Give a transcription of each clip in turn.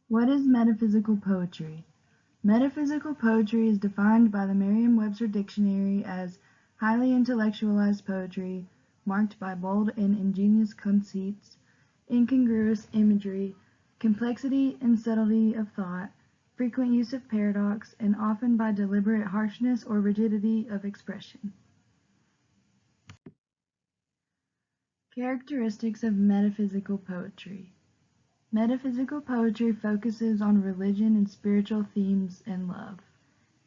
What is metaphysical poetry? Metaphysical poetry is defined by the Merriam-Webster Dictionary as highly intellectualized poetry marked by bold and ingenious conceits, incongruous imagery, complexity and subtlety of thought, frequent use of paradox, and often by deliberate harshness or rigidity of expression. Characteristics of metaphysical poetry. Metaphysical poetry focuses on religion and spiritual themes and love.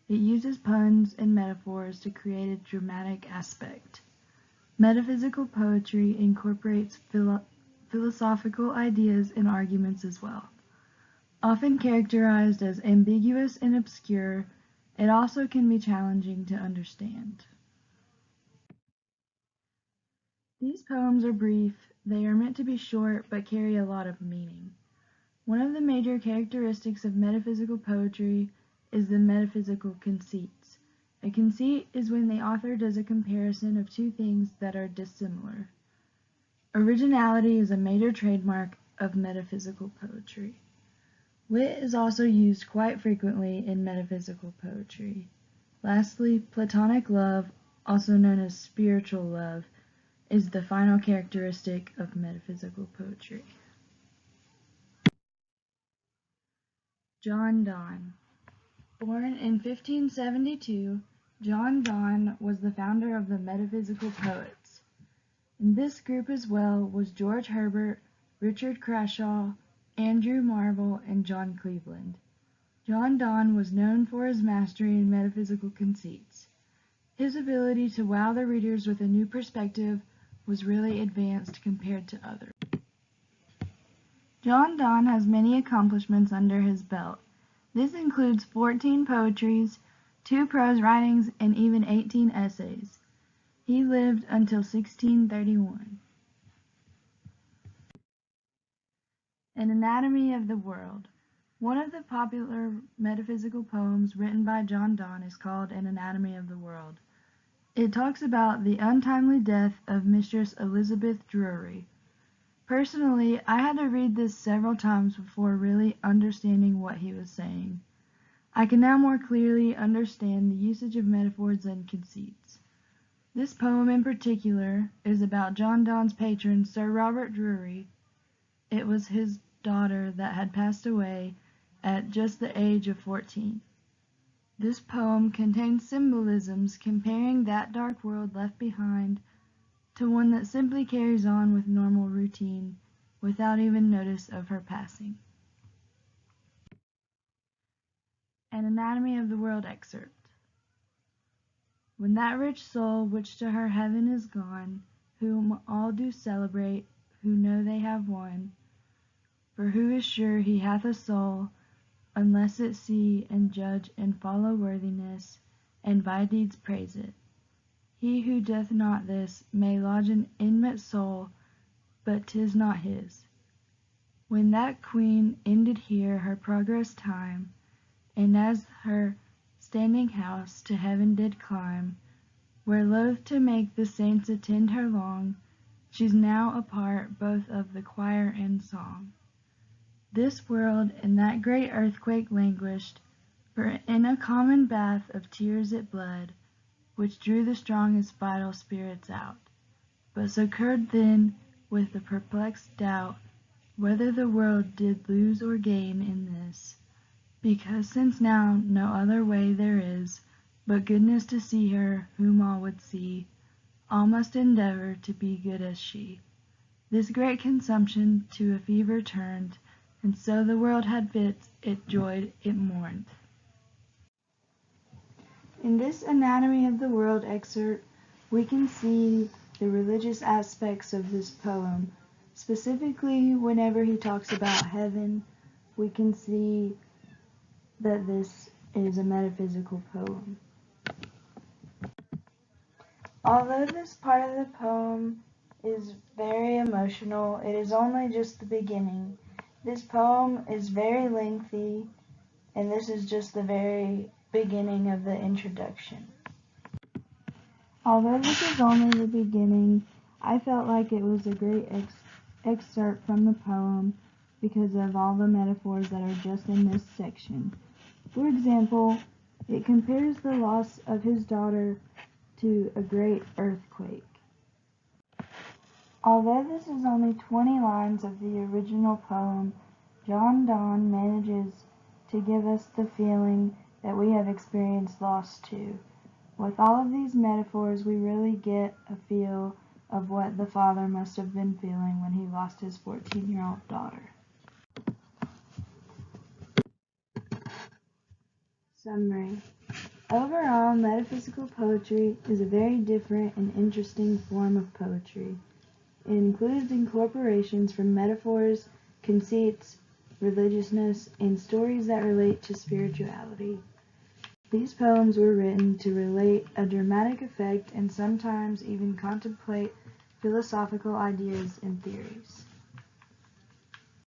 It uses puns and metaphors to create a dramatic aspect. Metaphysical poetry incorporates philosophical ideas and arguments as well. Often characterized as ambiguous and obscure, it also can be challenging to understand. These poems are brief, they are meant to be short but carry a lot of meaning. One of the major characteristics of metaphysical poetry is the metaphysical conceits. A conceit is when the author does a comparison of two things that are dissimilar. Originality is a major trademark of metaphysical poetry. Wit is also used quite frequently in metaphysical poetry. Lastly, platonic love, also known as spiritual love, is the final characteristic of metaphysical poetry. John Donne. Born in 1572, John Donne was the founder of the metaphysical poets. In this group as well was George Herbert, Richard Crashaw, Andrew Marvell, and John Cleveland. John Donne was known for his mastery in metaphysical conceits. His ability to wow the readers with a new perspective was really advanced compared to others. John Donne has many accomplishments under his belt. This includes 14 poetries, 2 prose writings, and even 18 essays. He lived until 1631. An Anatomy of the World. One of the popular metaphysical poems written by John Donne is called An Anatomy of the World. It talks about the untimely death of Mistress Elizabeth Drury. Personally, I had to read this several times before really understanding what he was saying. I can now more clearly understand the usage of metaphors and conceits. This poem in particular is about John Donne's patron, Sir Robert Drury. It was his daughter that had passed away at just the age of 14. This poem contains symbolisms comparing that dark world left behind to one that simply carries on with normal routine without even notice of her passing. An Anatomy of the World excerpt. When that rich soul which to her heaven is gone, whom all do celebrate, who know they have won, for who is sure he hath a soul, unless it see and judge and follow worthiness, and by deeds praise it. He who doth not this may lodge an inmate soul, but 'tis not his. When that queen ended here her progress time, and as her standing house to heaven did climb, where loath to make the saints attend her long, she's now a part both of the choir and song. This world in that great earthquake languished, for in a common bath of tears it bled, which drew the strongest vital spirits out, but succored then with the perplexed doubt, whether the world did lose or gain in this, because since now no other way there is, but goodness to see her, whom all would see, all must endeavor to be good as she. This great consumption to a fever turned, and so the world had fits, it joyed, it mourned. In this Anatomy of the World excerpt, we can see the religious aspects of this poem. Specifically, whenever he talks about heaven, we can see that this is a metaphysical poem. Although this part of the poem is very emotional, it is only just the beginning. This poem is very lengthy, and this is just the very beginning of the introduction. Although this is only the beginning, I felt like it was a great excerpt from the poem, because of all the metaphors that are just in this section. For example, it compares the loss of his daughter to a great earthquake. Although this is only 20 lines of the original poem, John Donne manages to give us the feeling that we have experienced loss too. With all of these metaphors, we really get a feel of what the father must have been feeling when he lost his 14-year-old daughter. Summary. Overall, metaphysical poetry is a very different and interesting form of poetry. It includes incorporations from metaphors, conceits, religiousness, and stories that relate to spirituality. These poems were written to relate a dramatic effect and sometimes even contemplate philosophical ideas and theories.